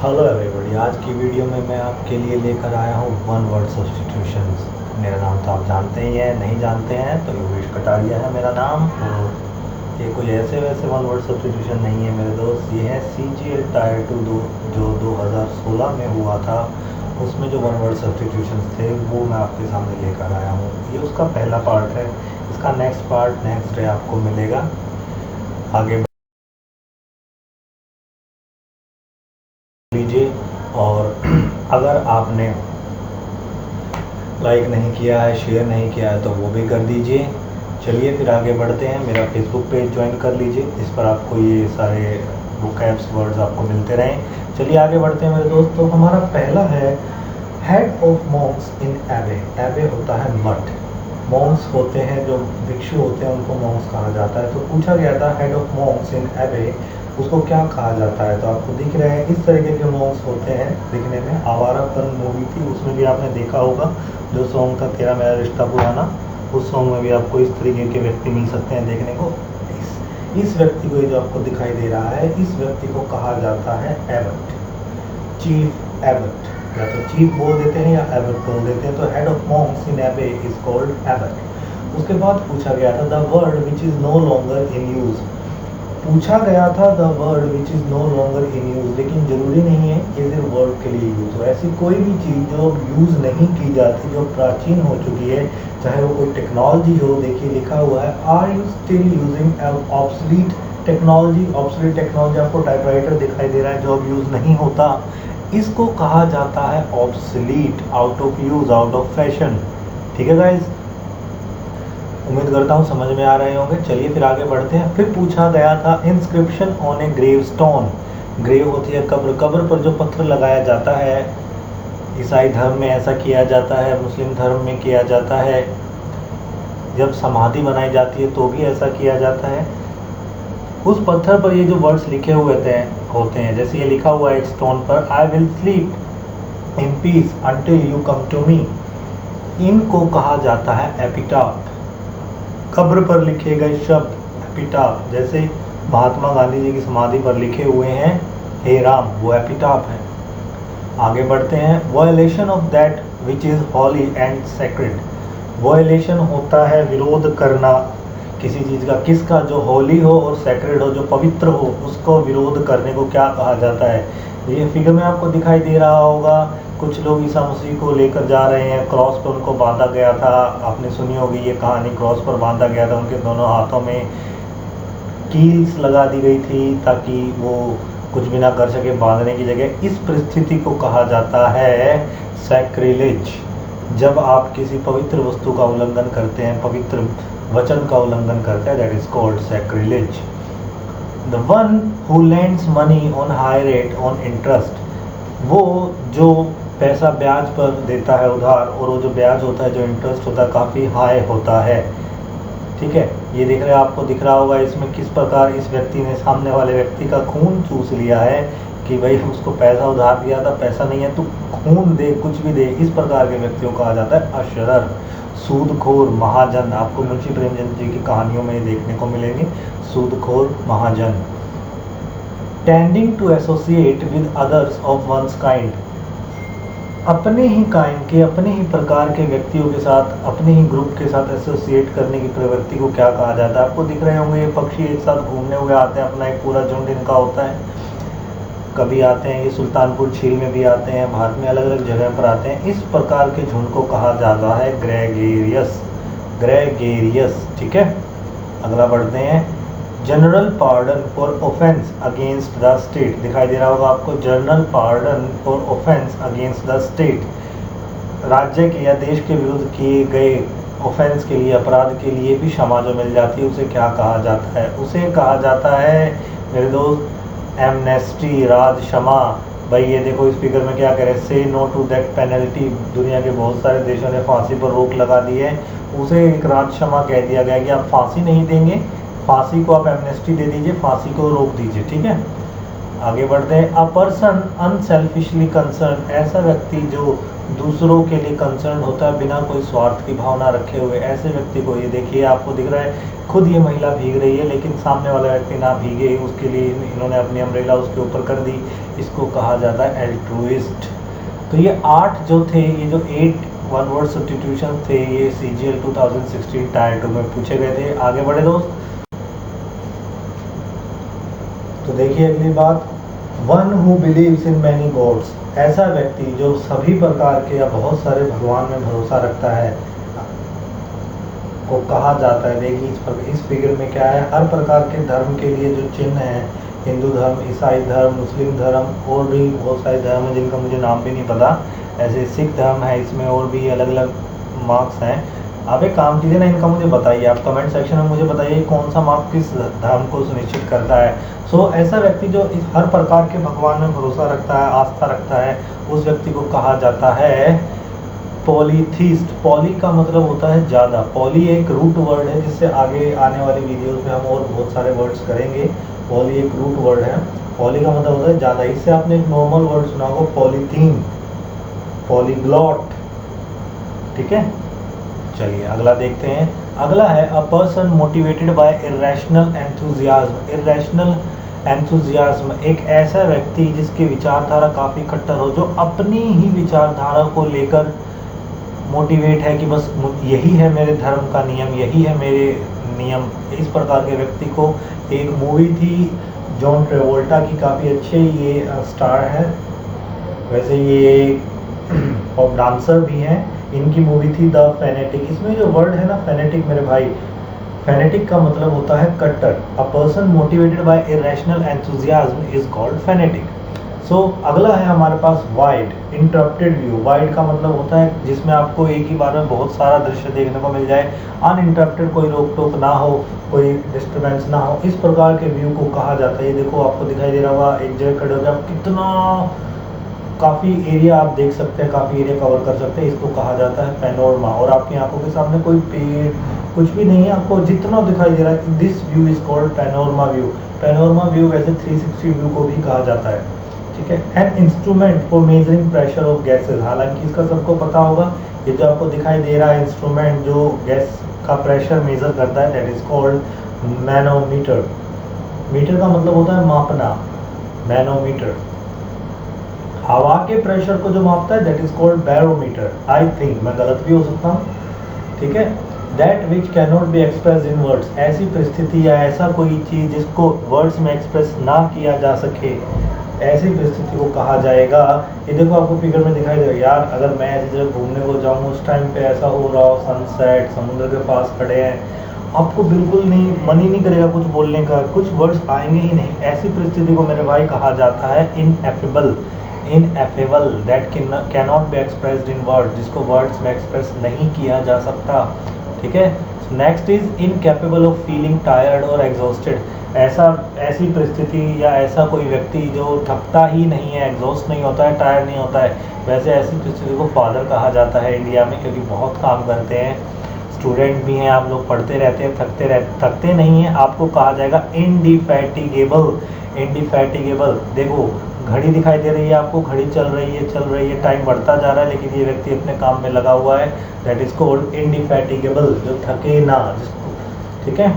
Hello everybody, आज की video में मैं आपके लिए लेकर आया हूँ वन वर्ड सब्स्टिट्यूशंस। मेरा नाम तो आप जानते ही हैं, नहीं जानते हैं तो योगेश कटारिया है मेरा नाम। और ये कोई ऐसे वैसे वन वर्ड सब्स्टिट्यूशन नहीं है मेरे दोस्त, ये है CGL टायर 2 जो 2016 में हुआ था। उसमें जो वन वर्ड सब्स्टिट्यूशंस थे वो मैं आपके सामने लेकर आया हूँ। ये उसका पहला पार्ट है, इसका नेक्स्ट पार्ट नेक्स्ट डे आपको मिलेगा। आगे लीजिए, और अगर आपने लाइक नहीं किया है, शेयर नहीं किया है तो वो भी कर दीजिए। चलिए फिर आगे बढ़ते हैं। मेरा फेसबुक पेज ज्वाइन कर लीजिए, इस पर आपको ये सारे वोकैब्स वर्ड्स आपको मिलते रहें। चलिए आगे बढ़ते हैं मेरे दोस्त। तो हमारा पहला है हेड ऑफ मॉन्क्स इन एबे। एबे होता है मठ, मॉन्क्स होते हैं जो भिक्षु होते हैं उनको मॉन्क्स कहा जाता है। तो पूछा गया था हेड ऑफ मॉन्क्स इन एबे उसको क्या कहा जाता है। तो आपको दिख रहे हैं इस तरीके के मॉन्क्स होते हैं दिखने में। आवारापन मूवी थी, उसमें भी आपने देखा होगा, जो सॉन्ग था तेरा मेरा रिश्ता पुराना, उस सॉन्ग में भी आपको इस तरीके के व्यक्ति मिल सकते हैं देखने को। इस व्यक्ति को, ये जो आपको दिखाई दे रहा है, इस व्यक्ति को कहा जाता है एबट, चीफ एबट। या तो चीफ बोल देते हैं या एबट बोल देते हैं। तो हेड ऑफ मॉन्क्स इन एबे इज कॉल्ड एबट। उसके बाद पूछा गया था the word which is no longer in use. पूछा गया था the word which is no longer in use, लेकिन ज़रूरी नहीं है कि सिर्फ वर्ड के लिए यूज़ हो। ऐसी कोई भी चीज़ जो यूज़ नहीं की जाती, जो प्राचीन हो चुकी है, चाहे वो कोई टेक्नोलॉजी हो। देखिए लिखा हुआ है are you still using obsolete technology. Obsolete technology आपको टाइपराइटर दिखाई दे रहा है जो अब यूज़ नहीं होता, इसको कहा जाता है obsolete, out of use, out of fashion. ठीक है गाइज, उम्मीद करता हूँ समझ में आ रहे होंगे। चलिए फिर आगे बढ़ते हैं। फिर पूछा गया था inscription on a grave stone. Grave होती है कब्र, कब्र पर जो पत्थर लगाया जाता है। ईसाई धर्म में ऐसा किया जाता है, मुस्लिम धर्म में किया जाता है, जब समाधि बनाई जाती है तो भी ऐसा किया जाता है। उस पत्थर पर ये जो वर्ड्स लिखे हुए होते हैं, जैसे ये लिखा हुआ है एक स्टोन पर, I will sleep in peace until you come to me, इनको कहा जाता है एपिटाफ। कब्र पर लिखे गए शब्द एपिटाफ, जैसे महात्मा गांधी जी की समाधि पर लिखे हुए हैं हे राम, वो एपिटाफ है। आगे बढ़ते हैं। Violation of that which is holy and sacred. Violation होता है विरोध करना किसी चीज़ का, किसका, जो होली हो और सेक्रेड हो, जो पवित्र हो, उसको विरोध करने को क्या कहा जाता है। ये फिगर में आपको दिखाई दे रहा होगा, कुछ लोग ईसा मसीह को लेकर जा रहे हैं, क्रॉस पर उनको बांधा गया था। आपने सुनी होगी ये कहानी, क्रॉस पर बांधा गया था, उनके दोनों हाथों में कील्स लगा दी गई थी ताकि वो कुछ भी ना कर सके बांधने की जगह। इस परिस्थिति को कहा जाता है सैक्रिलेज। जब आप किसी पवित्र वस्तु का उल्लंघन करते हैं, पवित्र वचन का उल्लंघन करते हैं, that is called sacrilege. The one who lends money on high rate on interest, वो जो पैसा ब्याज पर देता है उधार, और वो जो ब्याज होता है, जो इंटरेस्ट होता है, काफ़ी हाई होता है। ठीक है, ये देख रहे हैं, आपको दिख रहा होगा इसमें किस प्रकार इस व्यक्ति ने सामने वाले व्यक्ति का खून चूस लिया है कि भाई उसको पैसा उधार दिया था, पैसा नहीं है तो खून दे, कुछ भी दे। इस प्रकार के व्यक्तियों को कहा जाता है अशरर, सूदखोर, महाजन। आपको मुंशी प्रेमचंद जी की कहानियों में ये देखने को मिलेंगे, सूदखोर, महाजन। Tending to associate with others of one's kind, अपने ही काइंड के, अपने ही प्रकार के व्यक्तियों के साथ, अपने ही ग्रुप के साथ एसोसिएट करने की प्रवृत्ति को क्या कहा जाता है। आपको दिख रहे होंगे ये पक्षी एक साथ घूमने हुए आते हैं, अपना एक पूरा झुंड इनका होता है। कभी आते हैं ये सुल्तानपुर झील में भी आते हैं, भारत में अलग अलग जगह पर आते हैं। इस प्रकार के झुंड को कहा जाता है ग्रेगेरियस, ग्रेगेरियस। ठीक है, अगला बढ़ते हैं। General pardon for offence against the state, दिखाई दे रहा होगा आपको, general pardon for offence against the state. राज्य के या देश के विरुद्ध किए गए ऑफेंस के लिए, अपराध के लिए भी क्षमा जो मिल जाती है, उसे क्या कहा जाता है। उसे कहा जाता है मेरे दोस्त एमनेस्टी, राज क्षमा। भाई ये देखो इस फिगर में क्या कह रहे हैं, से नो टू दैट पेनल्टी। दुनिया के बहुत सारे देशों ने फांसी पर रोक लगा दी है, उसे एक राज क्षमा कह दिया गया कि आप फांसी नहीं देंगे, फांसी को आप एमनेस्टी दे दीजिए, फांसी को रोक दीजिए। ठीक है, आगे बढ़ते हैं। अ पर्सन अनसेल्फिशली कंसर्न, ऐसा व्यक्ति जो दूसरों के लिए कंसर्न होता है बिना कोई स्वार्थ की भावना रखे हुए, ऐसे व्यक्ति को, ये देखिए आपको दिख रहा है खुद ये महिला भीग रही है लेकिन सामने वाला व्यक्ति ना भीगे उसके लिए इन्होंने अपनी अम्ब्रेला उसके ऊपर कर दी, इसको कहा जाता है एल्ट्रुइस्ट। तो ये 8 जो थे, ये जो 8 वन वर्ड सब्स्टिट्यूशन थे, ये CGL 2016 टायर 2 में पूछे गए थे। आगे बढ़े दोस्त। तो देखिए अगली बात, one who believes in many gods, ऐसा व्यक्ति जो सभी प्रकार के या बहुत सारे भगवान में भरोसा रखता है को कहा जाता है। देखिए इस फिगर में क्या है, हर प्रकार के धर्म के लिए जो चिन्ह है, हिंदू धर्म, ईसाई धर्म, मुस्लिम धर्म और भी बहुत सारे धर्म हैं जिनका मुझे नाम भी नहीं पता, ऐसे सिख धर्म है, इसमें और भी अलग अलग मार्क्स हैं। आप एक काम कीजिए ना, इनका मुझे बताइए, आप कमेंट सेक्शन में मुझे बताइए कौन सा मार्क किस धर्म को सुनिश्चित करता है। सो ऐसा व्यक्ति जो इस हर प्रकार के भगवान में भरोसा रखता है, आस्था रखता है, उस व्यक्ति को कहा जाता है पॉलीथीस्ट। पॉली का मतलब होता है ज़्यादा, पॉली एक रूट वर्ड है जिससे आगे आने वाली वीडियोस में हम और बहुत सारे वर्ड्स करेंगे। पॉली एक रूट वर्ड है, पॉली का मतलब होता है ज़्यादा। इससे आपने एक नॉर्मल वर्ड सुना होगा पॉलीथीन, पॉलीग्लॉट, ठीक है। चलिए अगला देखते हैं। अगला है अ person motivated bye irrational enthusiasm. Irrational enthusiasm, एक ऐसा व्यक्ति जिसकी विचारधारा काफ़ी कट्टर हो, जो अपनी ही विचारधारा को लेकर मोटिवेट है कि बस यही है मेरे धर्म का नियम, यही है मेरे नियम। इस प्रकार के व्यक्ति को, एक मूवी थी जॉन ट्रेवोल्टा की, काफ़ी अच्छे ये स्टार है, वैसे ये पॉप डांसर भी हैं, इनकी मूवी थी द फेनेटिक। इसमें जो वर्ड है ना फेनेटिक मेरे भाई, फेनेटिक का मतलब होता है कट्टर। A person motivated by irrational enthusiasm is called fanatic. So अगला है हमारे पास वाइड, इंटरप्टेड व्यू। वाइड का मतलब होता है जिसमें आपको एक ही बार में बहुत सारा दृश्य देखने को मिल जाए, अनइंटरप्टेड, कोई रोक टोक ना हो, कोई डिस्टर्बेंस ना हो, इस प्रकार के व्यू को कहा जाता है। ये देखो आपको दिखाई दे रहा होगा, एक जगह खड़े होकर आप कितना काफ़ी एरिया आप देख सकते हैं, काफ़ी एरिया कवर कर सकते हैं, इसको कहा जाता है पैनोरमा। और आपकी आंखों के सामने कोई पेड़ कुछ भी नहीं है, आपको जितना दिखाई दे रहा है, this view is called panorama view. Panorama view वैसे 360 व्यू को भी कहा जाता है, ठीक है। An instrument for measuring pressure of gases, हालांकि इसका सबको पता होगा, ये जो आपको दिखाई दे रहा है इंस्ट्रूमेंट जो गैस का प्रेशर मेजर करता है, that is called manometer. Metre का मतलब होता है मापना, मैनोमीटर। हवा के प्रेशर को जो मापता है that is called barometer. I think मैं गलत भी हो सकता हूँ, ठीक है। That which can not be express in words, ऐसी परिस्थिति या ऐसा कोई चीज़ जिसको वर्ड्स में एक्सप्रेस ना किया जा सके, ऐसी परिस्थिति को कहा जाएगा। ये देखो आपको फिगर में दिखाई दे रहा है, यार अगर मैं ऐसी जगह घूमने को जाऊँ, उस टाइम पे ऐसा हो रहा हो, सनसेट, समुद्र के पास खड़े हैं, आपको बिल्कुल नहीं, मन ही नहीं करेगा कुछ बोलने का, कुछ वर्ड्स आएंगे ही नहीं। ऐसी परिस्थिति को मेरे भाई कहा जाता है ineffable. Ineffable, that can not be expressed in word, जिसको वर्ड्स में एक्सप्रेस नहीं किया जा सकता, ठीक है। Next is incapable of feeling tired और एग्जॉस्टेड। ऐसी परिस्थिति या ऐसा कोई व्यक्ति जो थकता ही नहीं है, एग्जॉस्ट नहीं होता है, टायर्ड नहीं होता है, वैसे ऐसी परिस्थिति को फादर कहा जाता है इंडिया में, क्योंकि बहुत काम करते हैं, स्टूडेंट भी हैं आप लोग, पढ़ते रहते हैं, थकते नहीं हैं, आपको कहा जाएगा इंडिफैटिगेबल। इंडिफैटिगेबल, देखो घड़ी दिखाई दे रही है आपको, घड़ी चल रही है, टाइम बढ़ता जा रहा है, लेकिन ये व्यक्ति अपने काम में लगा हुआ है, दैट इज कॉल्ड इंडिफैटिगेबल, जो थके ना जिसको, ठीक है।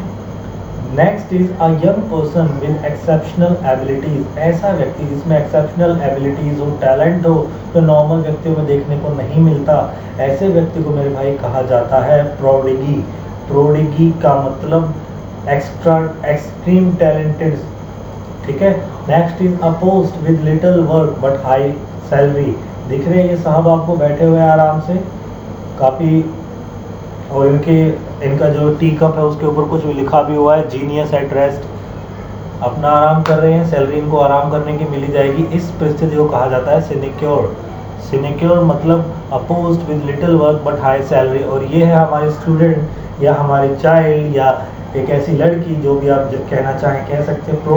Next is a young person with exceptional abilities. ऐसा व्यक्ति जिसमें एक्सेप्शनल एबिलिटीज हो, टैलेंट हो, जो नॉर्मल व्यक्तियों में देखने को नहीं मिलता, ऐसे व्यक्ति को मेरे भाई कहा जाता है प्रोडिगी। प्रोडिगी का मतलब एक्सट्रीम टैलेंटेड, ठीक है। Next is a post with little work but high salary. दिख रहे हैं ये साहब आपको बैठे हुए हैं आराम से, काफ़ी, और इनका जो टी कप है उसके ऊपर कुछ लिखा भी हुआ है, जीनियस एट रेस्ट, अपना आराम कर रहे हैं, सैलरी इनको आराम करने की मिली जाएगी। इस परिस्थिति को कहा जाता है सिनेक्योर। सिनेक्योर मतलब अ post with little work but high salary. और ये है हमारे स्टूडेंट या हमारे चाइल्ड या एक ऐसी लड़की, जो भी आप कहना चाहें कह सकते हैं।